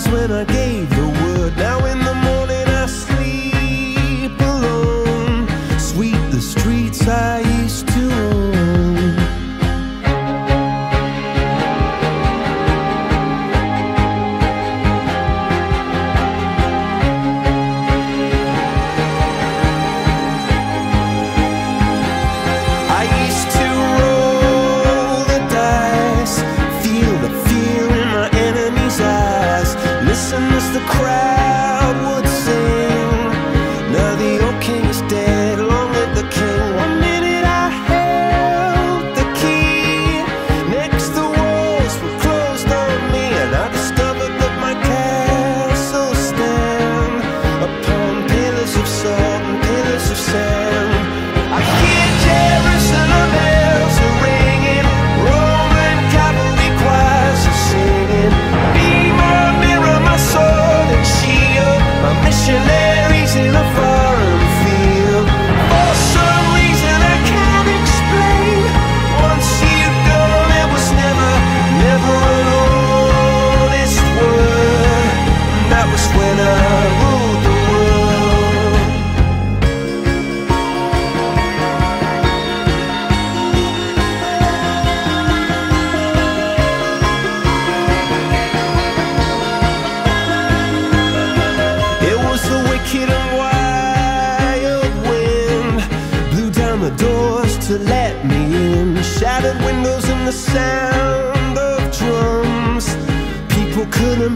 was when I gave the word. Now in the morning I sleep alone. Sweep the streets I used to own. I used to roll the dice, feel the fear in my enemy's eyes, listen as the crowd would sing. Now the old king is dead, long live the king. One minute I held the key, next the walls were closed on me, and I discovered that my castle stand upon pillars of salt and pillars of sand. I hear Jerusalem bells are ringing, Roman cavalry choirs are singing. Be my mirror, my sword and shield, my missionaries in a foreign field. For some reason I can't explain, once you've gone there was never, never an honest word. And that was when I ruled the world. It was the wicked and wild wind, blew down the doors to let me in, shattered windows and the sound of drums. People couldn't